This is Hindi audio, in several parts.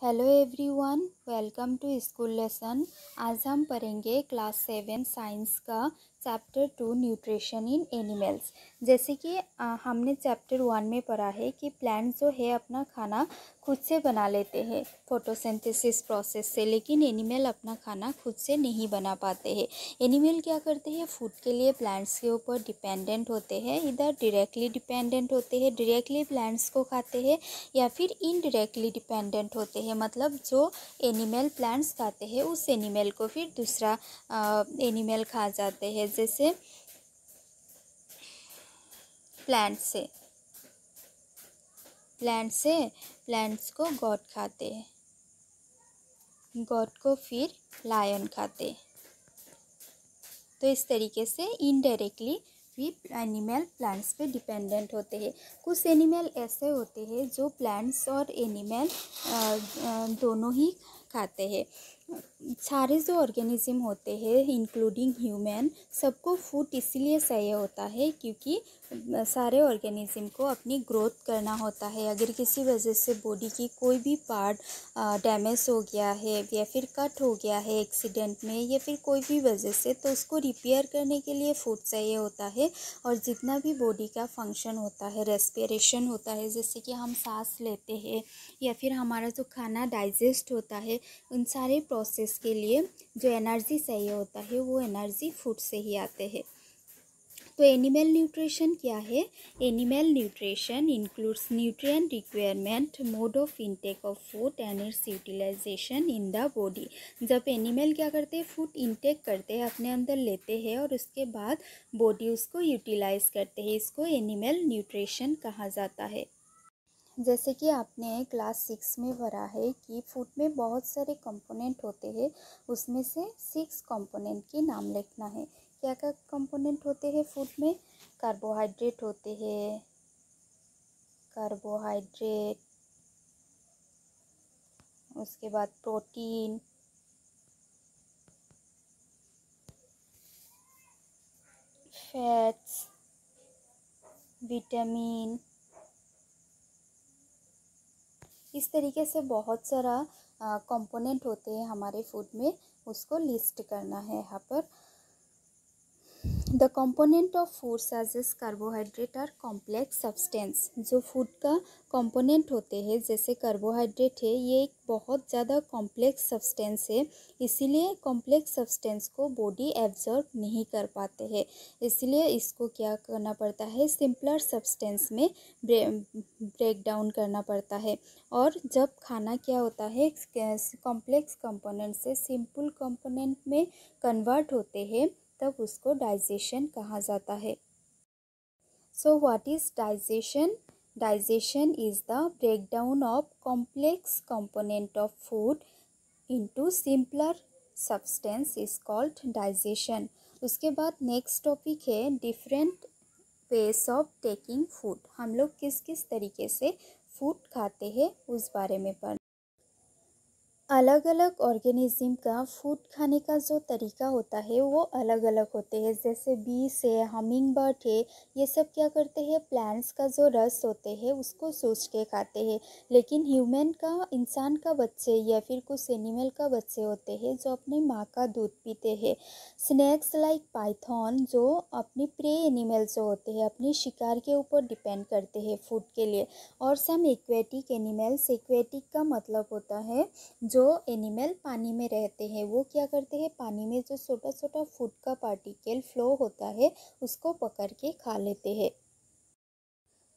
Hello everyone, welcome to school lesson. आज हम पढ़ेंगे क्लास 7 साइंस का चैप्टर 2 न्यूट्रिशन इन एनिमल्स। जैसे कि हमने चैप्टर 1 में पढ़ा है कि प्लांट जो है अपना खाना खुद से बना लेते हैं फोटोसिंथेसिस प्रोसेस से, लेकिन एनिमल अपना खाना खुद से नहीं बना पाते हैं। एनिमल क्या करते हैं, फूड के लिए प्लांट्स के ऊपर डिपेंडेंट होते हैं। इधर डायरेक्टली डिपेंडेंट होते हैं, डायरेक्टली प्लांट्स को खाते हैं, या फिर इनडायरेक्टली डिपेंडेंट होते हैं। मतलब जो एनिमल प्लांट्स खाते हैं उस एनिमल को फिर दूसरा एनिमल खा जाते हैं। जैसे प्लांट्स को गॉड खाते हैं, गॉड को फिर लायन खाते हैं। तो इस तरीके से इनडायरेक्टली भी एनिमल प्लांट्स पे डिपेंडेंट होते हैं। कुछ एनिमल ऐसे होते हैं जो प्लांट्स और एनिमल दोनों ही खाते हैं। सारे जो ऑर्गेनिज्म होते हैं इंक्लूडिंग ह्यूमन, सबको फूड इसलिए चाहिए होता है क्योंकि सारे ऑर्गेनिज्म को अपनी ग्रोथ करना होता है। अगर किसी वजह से बॉडी की कोई भी पार्ट डैमेज हो गया है या फिर कट हो गया है एक्सीडेंट में या फिर कोई भी वजह से, तो उसको रिपेयर करने के लिए फूड चाहिए होता है। और जितना भी बॉडी का फंक्शन होता है, रेस्पिरेशन होता है, जैसे कि हम सांस लेते हैं या फिर हमारा जो खाना डाइजेस्ट होता है, उन सारे प्रोसेस के लिए जो एनर्जी चाहिए होता है वो एनर्जी फूड से ही आते हैं। तो एनिमल न्यूट्रिशन क्या है? Animal nutrition includes nutrient requirement, mode of intake of food and its utilisation in the body. जब एनिमल क्या करते हैं, फूड इनटेक करते हैं, अपने अंदर लेते हैं और उसके बाद बॉडी उसको यूटिलाइज करते हैं, इसको एनिमल न्यूट्रिशन कहा जाता है। जैसे कि आपने क्लास 6 में पढ़ा है कि फूड में बहुत सारे कंपोनेंट होते हैं, उसमें से 6 कंपोनेंट के नाम लिखना है। क्या क्या कंपोनेंट होते हैं फूड में? कार्बोहाइड्रेट होते हैं, कार्बोहाइड्रेट, उसके बाद प्रोटीन, फैट्स, विटामिन। इस तरीके से बहुत सारा कंपोनेंट होते हैं हमारे फूड में, उसको लिस्ट करना है यहाँ पर। The component of food such as carbohydrate are complex substance. जो फूड का कंपोनेंट होते हैं जैसे कार्बोहाइड्रेट है, ये एक बहुत ज़्यादा कॉम्प्लेक्स सब्सटेंस है, इसीलिए कॉम्प्लेक्स सब्सटेंस को बॉडी एब्जॉर्ब नहीं कर पाते हैं। इसलिए इसको क्या करना पड़ता है, सिंपलर सब्सटेंस में ब्रेक डाउन करना पड़ता है। और जब खाना क्या होता है, कॉम्प्लेक्स कंपोनेंट से सिंपल कंपोनेंट में कन्वर्ट होते हैं, तब उसको डाइजेशन कहा जाता है। So what is digestion? Digestion is the breakdown of complex component of food into simpler substance is called digestion. उसके बाद नेक्स्ट टॉपिक है different ways of taking food. हम लोग किस किस तरीके से फूड खाते हैं उस बारे में पढ़। अलग अलग ऑर्गेनिज्म का फूड खाने का जो तरीका होता है वो अलग अलग होते हैं। जैसे बीस है, हमिंग बर्ड है, ये सब क्या करते हैं, प्लांट्स का जो रस होते हैं उसको सोच के खाते हैं। लेकिन ह्यूमन का, इंसान का बच्चे या फिर कुछ एनिमल का बच्चे होते हैं जो अपनी माँ का दूध पीते हैं। स्नैक्स लाइक पाइथन जो अपनी प्रे एनिमल जो होते हैं, अपनी शिकार के ऊपर डिपेंड करते हैं फूड के लिए। और सम एक्वेटिक एनिमल्स, एक्वेटिक का मतलब होता है जो एनिमल पानी में रहते हैं, वो क्या करते हैं, पानी में जो छोटा छोटा फूड का पार्टिकल फ्लो होता है उसको पकड़ के खा लेते हैं।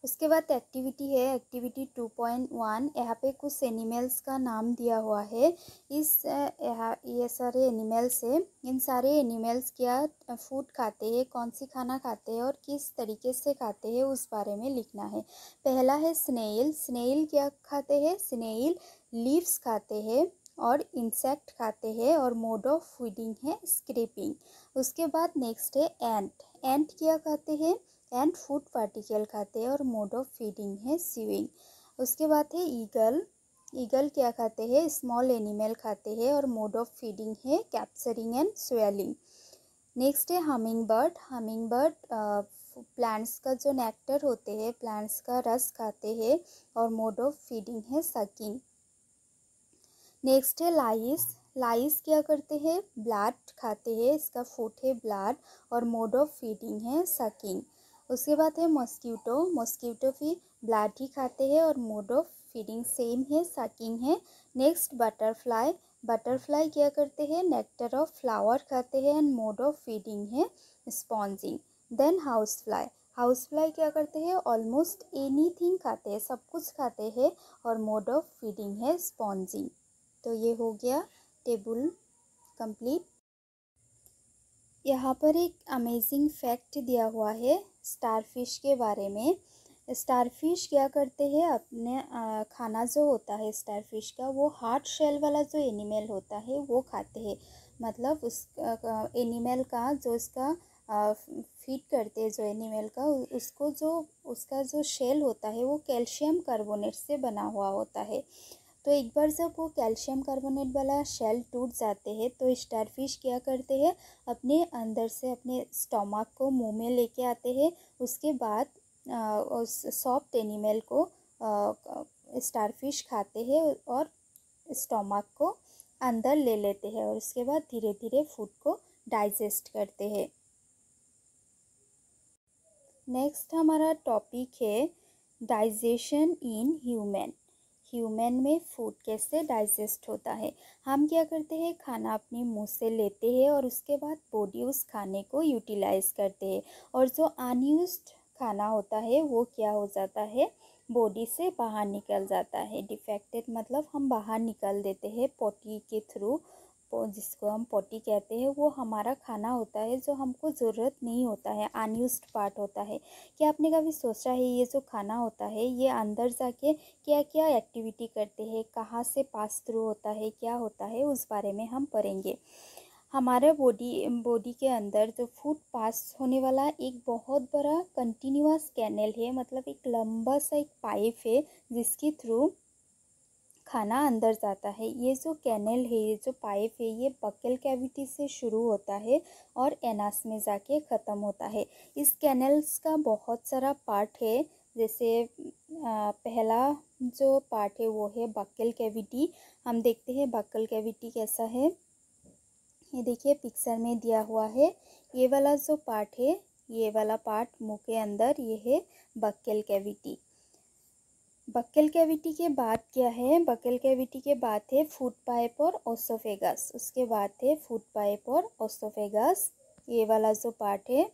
उसके बाद एक्टिविटी है, एक्टिविटी 2.1। यहाँ पे कुछ एनिमल्स का नाम दिया हुआ है। ये सारे एनिमल्स है, इन सारे एनिमल्स क्या फूड खाते हैं, कौन सी खाना खाते हैं और किस तरीके से खाते हैं उस बारे में लिखना है। पहला है स्नेल। स्नेल क्या खाते हैं, स्नेल लीव्स खाते हैं और इंसेक्ट खाते हैं और मोड ऑफ फीडिंग है स्क्रैपिंग। उसके बाद नेक्स्ट है एंट। एंट क्या खाते हैं, एंड फूड पार्टिकल खाते हैं और मोड ऑफ फीडिंग है स्विंग। उसके बाद है ईगल। ईगल क्या खाते हैं, स्मॉल एनिमल खाते हैं और मोड ऑफ फीडिंग है कैप्चरिंग एंड स्वेलिंग। नेक्स्ट है humming bird. Humming bird plants का जो नेक्टर होते हैं, प्लांट्स का रस खाते हैं और मोड ऑफ फीडिंग है सकिंग। नेक्स्ट है लाइस। लाइस क्या करते हैं, ब्लड खाते हैं, इसका फूड है ब्लड और मोड ऑफ फीडिंग है सकिंग। उसके बाद है मॉस्किटो। मॉस्किटो भी ब्लड ही खाते हैं और मोड ऑफ फीडिंग सेम है, सकिंग है। Next butterfly. बटरफ्लाई क्या करते हैं, नेक्टर ऑफ फ्लावर खाते हैं एंड मोड ऑफ फीडिंग है sponging. Then house fly. House fly क्या करते हैं, ऑलमोस्ट एनीथिंग खाते हैं, सब कुछ खाते हैं और मोड ऑफ फीडिंग है स्पॉन्जिंग। तो ये हो गया टेबल कंप्लीट। यहाँ पर एक अमेजिंग फैक्ट दिया हुआ है स्टारफिश के बारे में। स्टारफिश क्या करते हैं, अपने खाना जो होता है स्टारफिश का, वो हार्ड शेल वाला जो एनिमल होता है वो खाते हैं। मतलब उस एनिमल का जो इसका फीड करते हैं जो एनिमल का, उसको जो उसका जो शेल होता है वो कैल्शियम कार्बोनेट से बना हुआ होता है। तो एक बार जब वो कैल्शियम कार्बोनेट वाला शेल टूट जाते हैं तो स्टारफिश क्या करते हैं, अपने अंदर से अपने स्टोमक को मुंह में लेके आते हैं। उसके बाद उस सॉफ्ट एनिमल को स्टारफिश खाते हैं और स्टोमक को अंदर ले लेते हैं और उसके बाद धीरे धीरे फूड को डाइजेस्ट करते हैं। नेक्स्ट हमारा टॉपिक है डाइजेशन इन ह्यूमन। ह्यूमन में फूड कैसे डाइजेस्ट होता है। हम क्या करते हैं, खाना अपने मुंह से लेते हैं और उसके बाद बॉडी उस खाने को यूटिलाइज करते हैं और जो अनयूज्ड खाना होता है वो क्या हो जाता है, बॉडी से बाहर निकल जाता है। डिफेक्टेड मतलब हम बाहर निकल देते हैं पोटी के थ्रू, जिसको हम पोटी कहते हैं। वो हमारा खाना होता है जो हमको ज़रूरत नहीं होता है, अनयूज्ड पार्ट होता है। क्या आपने कभी सोचा है ये जो खाना होता है ये अंदर जाके क्या क्या एक्टिविटी करते हैं, कहाँ से पास थ्रू होता है, क्या होता है, उस बारे में हम पढ़ेंगे। हमारे बॉडी के अंदर जो फूड पास होने वाला एक बहुत बड़ा कंटिन्यूअस कैनल है, मतलब एक लंबा सा एक पाइप है जिसके थ्रू खाना अंदर जाता है। ये जो कैनल है, ये जो पाइप है, ये बक्कल कैविटी से शुरू होता है और एनास में जाके ख़त्म होता है। इस कैनल्स का बहुत सारा पार्ट है। जैसे पहला जो पार्ट है वो है बक्कल कैविटी। हम देखते हैं बक्कल कैविटी कैसा है। ये देखिए पिक्चर में दिया हुआ है। ये वाला जो पार्ट है, ये वाला पार्ट मुंह के अंदर, ये है बक्कल कैविटी। बक्कल कैविटी के बाद क्या है, बक्कल कैविटी के बाद है फूड पाइप और ओसोफेगस। उसके बाद है फूड पाइप और ओसोफेगस। ये वाला जो पार्ट है,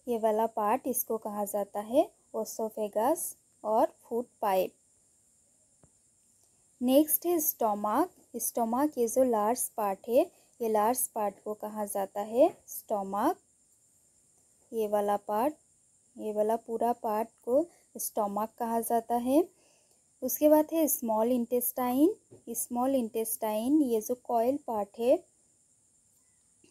ये वाला पार्ट इसको कहा जाता है ओसोफेगस और फूड पाइप। नेक्स्ट है स्टोमक। स्टोमक ये जो लार्ज पार्ट है, ये लार्ज पार्ट को कहा जाता है स्टोमक। ये वाला पार्ट, ये वाला पूरा पार्ट को स्टोमक कहा जाता है। उसके बाद है स्मॉल इंटेस्टाइन। स्मॉल इंटेस्टाइन ये जो कॉइल पार्ट है,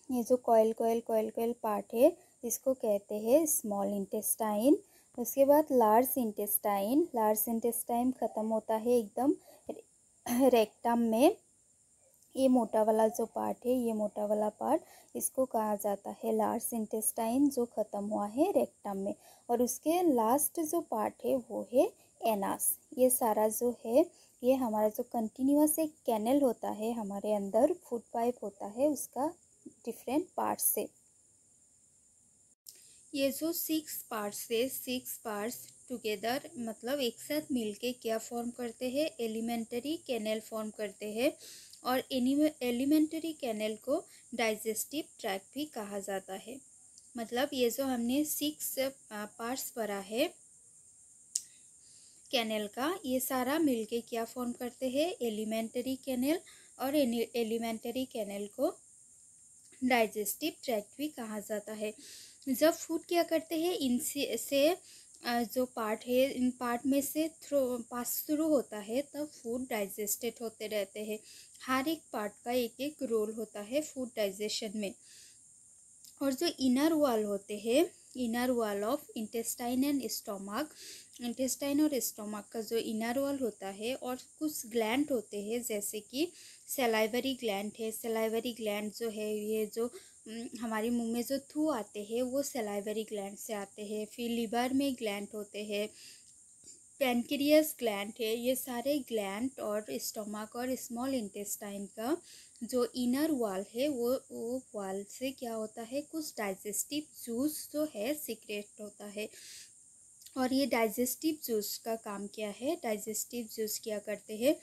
ये जो कॉइल पार्ट है, इसको कहते हैं स्मॉल इंटेस्टाइन। उसके बाद लार्ज इंटेस्टाइन। लार्ज इंटेस्टाइन ख़त्म होता है एकदम रेक्टम में। ये मोटा वाला जो पार्ट है, ये मोटा वाला पार्ट, इसको कहा जाता है लार्ज इंटेस्टाइन, जो ख़त्म हुआ है रेक्टम में। और उसके लास्ट जो पार्ट है वो है एनास। ये सारा जो है, ये हमारा जो कंटिन्यूअस एक कैनल होता है हमारे अंदर, फूड पाइप होता है, उसका डिफरेंट पार्ट्स से। ये जो 6 पार्ट्स है, 6 पार्ट्स टुगेदर मतलब एक साथ मिलके क्या फॉर्म करते हैं, एलिमेंटरी कैनल फॉर्म करते हैं। और एलिमेंटरी कैनल को डाइजेस्टिव ट्रैक्ट भी कहा जाता है। मतलब ये जो हमने 6 पार्ट्स पढ़ा है कैनल का, ये सारा मिलके क्या फॉर्म करते हैं, एलिमेंटरी कैनल। और एलिमेंटरी कैनल को डाइजेस्टिव ट्रैक्ट भी कहा जाता है। जब फूड क्या करते हैं, इनसे जो पार्ट है, इन पार्ट में से पास थ्रू होता है, तब फूड डाइजेस्टेड होते रहते हैं। हर एक पार्ट का एक एक रोल होता है फूड डाइजेशन में। और जो इनर वॉल होते हैं, inner wall of intestine and stomach, intestine और स्टोमक का जो इनर वॉल होता है, और कुछ ग्लैंड होते हैं जैसे कि सलाइवरी ग्लैंड है। सलाइवरी ग्लैंड जो है, ये जो हमारे मुंह में जो थू आते हैं वो सलाइवरी ग्लैंड से आते हैं। फिर लिवर में ग्लैंड होते हैं, पैनक्रियास ग्लैंड है, ये सारे ग्लैंड और स्टोमक और स्मॉल इंटेस्टाइन का जो इनर वॉल है वो वॉल से क्या होता है, कुछ डाइजेस्टिव जूस जो है सीक्रेट होता है। और ये डाइजेस्टिव जूस का काम क्या है, डाइजेस्टिव जूस क्या करते हैं,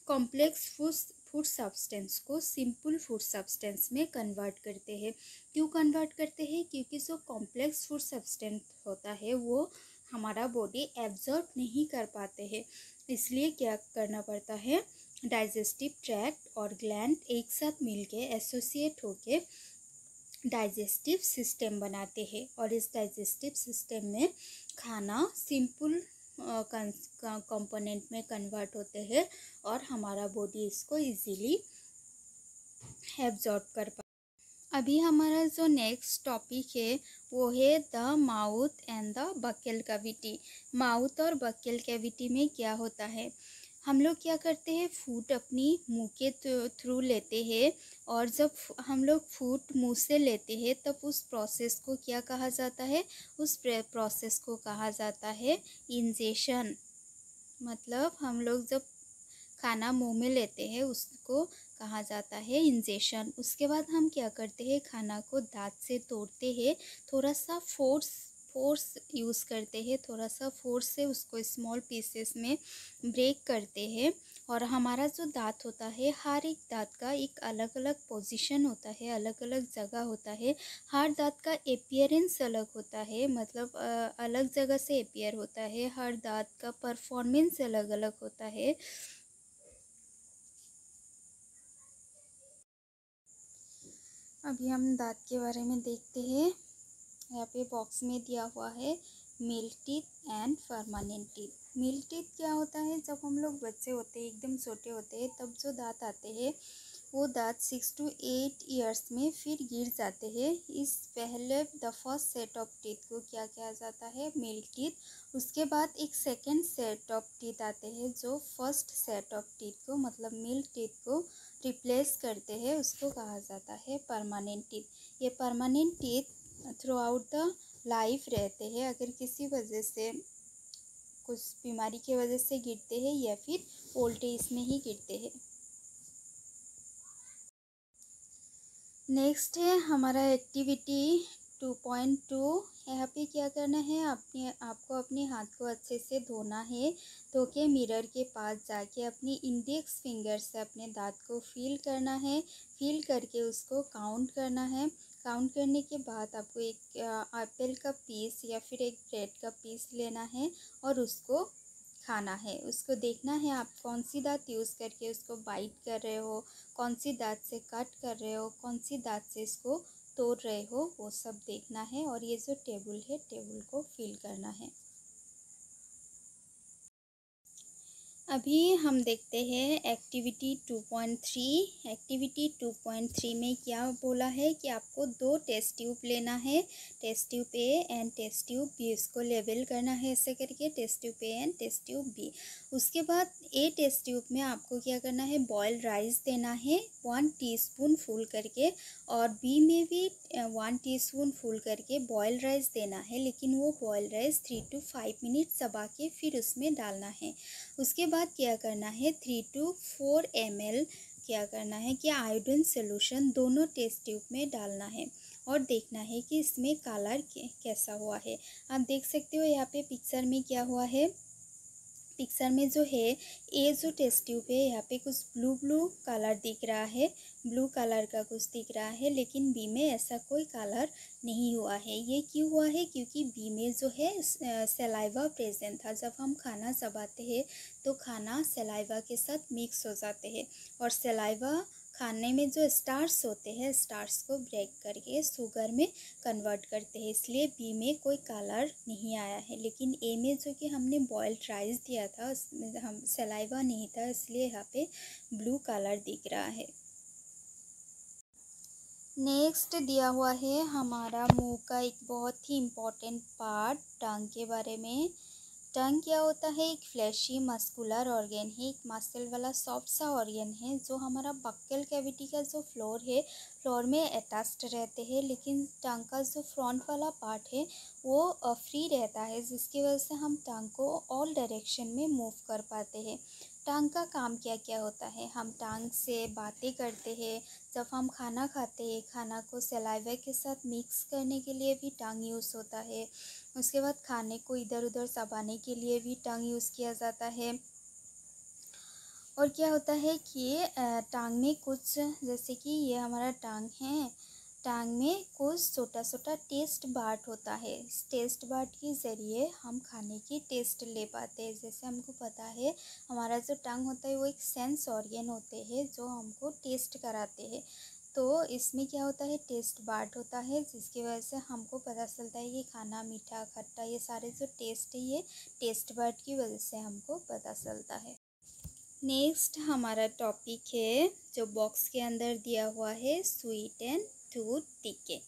कॉम्प्लेक्स फूड सब्सटेंस को सिंपल फूड सब्सटेंस में कन्वर्ट करते हैं। क्यों कन्वर्ट करते हैं, क्योंकि जो कॉम्प्लेक्स फूड सब्सटेंस होता है वो हमारा बॉडी एब्जॉर्ब नहीं कर पाते हैं, इसलिए क्या करना पड़ता है, डाइजेस्टिव ट्रैक्ट और ग्लैंड एक साथ मिलके एसोसिएट होके डाइजेस्टिव सिस्टम बनाते हैं। और इस डाइजेस्टिव सिस्टम में खाना सिंपल कंपोनेंट में कन्वर्ट होते हैं और हमारा बॉडी इसको इजीली एब्जॉर्ब कर पाए। अभी हमारा जो नेक्स्ट टॉपिक है वो है the mouth and the buccal cavity. Mouth और बक्कल कैविटी में क्या होता है, हम लोग क्या करते हैं, फूड अपनी मुंह के थ्रू लेते हैं, और जब हम लोग फूड मुंह से लेते हैं तब उस प्रोसेस को क्या कहा जाता है, उस प्रोसेस को कहा जाता है इंजेशन। मतलब हम लोग जब खाना मुंह में लेते हैं उसको कहा जाता है इंजेशन। उसके बाद हम क्या करते हैं, खाना को दांत से तोड़ते हैं, थोड़ा सा फोर्स यूज़ करते हैं, थोड़ा सा फोर्स से उसको स्मॉल पीसेस में ब्रेक करते हैं। और हमारा जो दांत होता है, हर एक दांत का एक अलग अलग पोजीशन होता है, अलग अलग जगह होता है, हर दांत का एपियरेंस अलग होता है, मतलब अलग जगह से एपियर होता है, हर दांत का परफॉर्मेंस अलग अलग होता है। अभी हम दांत के बारे में देखते हैं। यहाँ पे बॉक्स में दिया हुआ है milk teeth and permanent teeth. Milk teeth क्या होता है, जब हम लोग बच्चे होते हैं, एकदम छोटे होते हैं, तब जो दांत आते हैं वो दांत 6 to 8 ईयर्स में फिर गिर जाते हैं। इस पहले the first set of teeth को क्या कहा जाता है, मिल्क टीथ। उसके बाद एक सेकेंड सेट ऑफ टीथ आते हैं जो फर्स्ट सेट ऑफ टीथ को, मतलब मिल्क टीथ को रिप्लेस करते हैं, उसको कहा जाता है परमानेंट टीथ। ये permanent teeth through out the life रहते हैं, अगर किसी वजह से, कुछ बीमारी की वजह से गिरते हैं या फिर ओल्ड एज में ही गिरते हैं। नेक्स्ट है हमारा एक्टिविटी 2.2। यहाँ पे क्या करना है, आपको अपने हाथ को अच्छे से धोना है। धो के मिरर के पास जाके अपनी इंडेक्स फिंगर से अपने दांत को फील करना है, फील करके उसको काउंट करना है। काउंट करने के बाद आपको एक एप्पल का पीस या फिर एक ब्रेड का पीस लेना है और उसको खाना है। उसको देखना है आप कौन सी दांत यूज़ करके उसको बाइट कर रहे हो, कौन सी दांत से कट कर रहे हो, कौन सी दांत से इसको तोड़ रहे हो, वो सब देखना है। और ये जो टेबल है, टेबल को फिल करना है। अभी हम देखते हैं एक्टिविटी 2.3। एक्टिविटी 2.3 में क्या बोला है कि आपको 2 टेस्ट ट्यूब लेना है, test tube A and test tube B. उसको लेबल करना है ऐसे करके, test tube A and test tube B. उसके बाद ए टेस्ट ट्यूब में आपको क्या करना है, बॉइल्ड राइस देना है 1 टीस्पून फुल करके, और बी में भी 1 टीस्पून फुल करके बॉइल्ड राइस देना है, लेकिन वो बॉइल्ड राइस 3 to 5 मिनट चबा के फिर उसमें डालना है। उसके बाद क्या करना है, 3 to 4 ml क्या करना है कि आयोडीन सोल्यूशन दोनों टेस्ट ट्यूब में डालना है और देखना है कि इसमें कलर कैसा हुआ है। आप देख सकते हो यहाँ पे पिक्चर में क्या हुआ है, पिक्चर में जो है ये जो टेस्ट ट्यूब है यहाँ पे कुछ ब्लू ब्लू कलर दिख रहा है, ब्लू कलर का कुछ दिख रहा है, लेकिन बी में ऐसा कोई कलर नहीं हुआ है। ये क्यों हुआ है, क्योंकि बी में जो है सलाइवा प्रेजेंट था। जब हम खाना चबाते हैं तो खाना सलाइवा के साथ मिक्स हो जाते हैं, और सलाइवा खाने में जो स्टार्च होते हैं, स्टार्च को ब्रेक करके शुगर में कन्वर्ट करते हैं, इसलिए बी में कोई कलर नहीं आया है। लेकिन ए में जो कि हमने बॉइल्ड राइस दिया था उसमें हम सलाइवा नहीं था, इसलिए यहाँ पे ब्लू कलर दिख रहा है। नेक्स्ट दिया हुआ है हमारा मुंह का एक बहुत ही इम्पोर्टेंट पार्ट, टंग के बारे में। टंग क्या होता है? एक फ्लैशी मस्कुलर ऑर्गन है, एक मसल वाला सॉफ्ट सा ऑर्गन है जो हमारा बक्कल कैविटी का जो फ्लोर है, फ्लोर में अटैच्ड रहते हैं। लेकिन टंग का जो फ्रंट वाला पार्ट है वो फ्री रहता है, जिसकी वजह से हम टंग को ऑल डायरेक्शन में मूव कर पाते हैं। टंग का काम क्या क्या होता है? हम टंग से बातें करते हैं। जब हम खाना खाते हैं, खाना को सलाइवा के साथ मिक्स करने के लिए भी टंग यूज़ होता है। उसके बाद खाने को इधर उधर चबाने के लिए भी टंग यूज़ किया जाता है। और क्या होता है कि टांग में कुछ, जैसे कि ये हमारा टांग है, टांग में कुछ छोटा छोटा टेस्ट बार्ट होता है। इस टेस्ट बार्ट के ज़रिए हम खाने की टेस्ट ले पाते हैं। जैसे हमको पता है हमारा जो टांग होता है वो एक सेंस ऑर्गन होते हैं जो हमको टेस्ट कराते हैं। तो इसमें क्या होता है, टेस्ट बार्ट होता है, जिसकी वजह से हमको पता चलता है कि खाना मीठा खट्टा ये सारे जो टेस्ट है ये टेस्ट बार्ट की वजह से हमको पता चलता है। नेक्स्ट हमारा टॉपिक है जो बॉक्स के अंदर दिया हुआ है, sweet and tooth decay.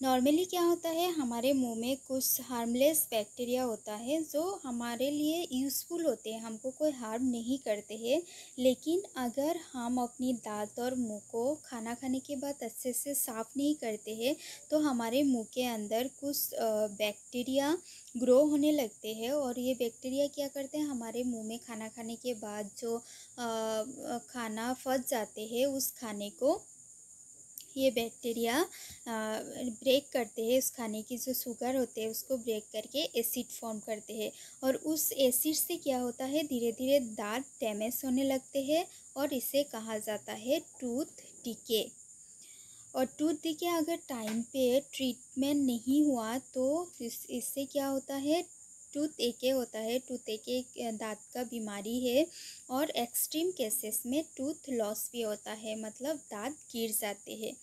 Normally क्या होता है, हमारे मुंह में कुछ हार्मलेस बैक्टीरिया होता है जो हमारे लिए यूज़फुल होते हैं, हमको कोई हार्म नहीं करते हैं। लेकिन अगर हम अपनी दांत और मुंह को खाना खाने के बाद अच्छे से साफ़ नहीं करते हैं तो हमारे मुंह के अंदर कुछ बैक्टीरिया ग्रो होने लगते हैं। और ये बैक्टीरिया क्या करते हैं, हमारे मुंह में खाना खाने के बाद जो खाना फंस जाते हैं उस खाने को ये बैक्टीरिया ब्रेक करते हैं। उस खाने की जो शुगर होते हैं उसको ब्रेक करके एसिड फॉर्म करते हैं। और उस एसिड से क्या होता है, धीरे धीरे दांत डैमेज होने लगते हैं और इसे कहा जाता है टूथ डिके। और टूथ डिके अगर टाइम पे ट्रीटमेंट नहीं हुआ तो इससे क्या होता है, टूथ एके होता है। टूथ एके एक दांत का बीमारी है और एक्सट्रीम केसेस में टूथ लॉस भी होता है, मतलब दांत गिर जाते हैं।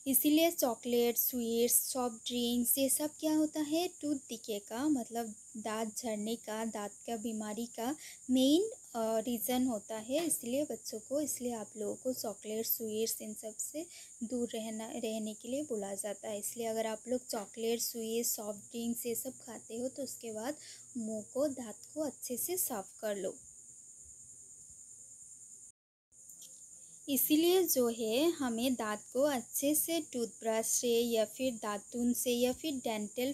इसीलिए चॉकलेट, स्वीट्स, सॉफ्ट ड्रिंक्स ये सब क्या होता है, टूथ डिके का मतलब दांत झड़ने का, दांत का बीमारी का मेन रीज़न होता है। इसलिए बच्चों को, इसलिए आप लोगों को चॉकलेट, स्वीट्स इन सब से दूर रहने के लिए बोला जाता है। इसलिए अगर आप लोग चॉकलेट, स्वीट्स, सॉफ्ट ड्रिंक्स ये सब खाते हो तो उसके बाद मुंह को, दांत को अच्छे से साफ़ कर लो। इसीलिए जो है हमें दांत को अच्छे से टूथब्रश से या फिर दातून से या फिर डेंटल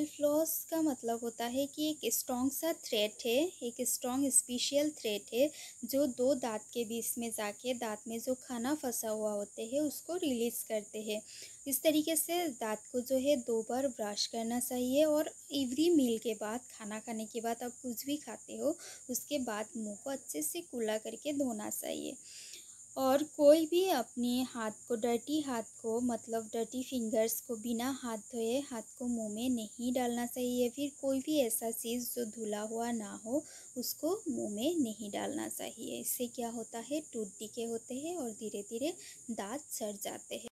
फ्लॉस का मतलब होता है कि एक स्ट्रॉन्ग सा थ्रेड है, एक स्ट्रॉन्ग स्पेशल थ्रेड है जो दो दांत के बीच में जाके दांत में जो खाना फंसा हुआ होते हैं उसको रिलीज़ करते हैं। इस तरीके से दांत को जो है 2 बार ब्रश करना चाहिए। और एवरी मील के बाद, खाना खाने के बाद आप कुछ भी खाते हो उसके बाद मुंह को अच्छे से कुल्ला करके धोना चाहिए। और कोई भी अपने हाथ को, डर्टी हाथ को, मतलब डर्टी फिंगर्स को बिना हाथ धोए हाथ को मुंह में नहीं डालना चाहिए। फिर कोई भी ऐसा चीज़ जो धुला हुआ ना हो उसको मुंह में नहीं डालना चाहिए। इससे क्या होता है, टूथ डिके होते हैं और धीरे धीरे दांत सड़ जाते हैं।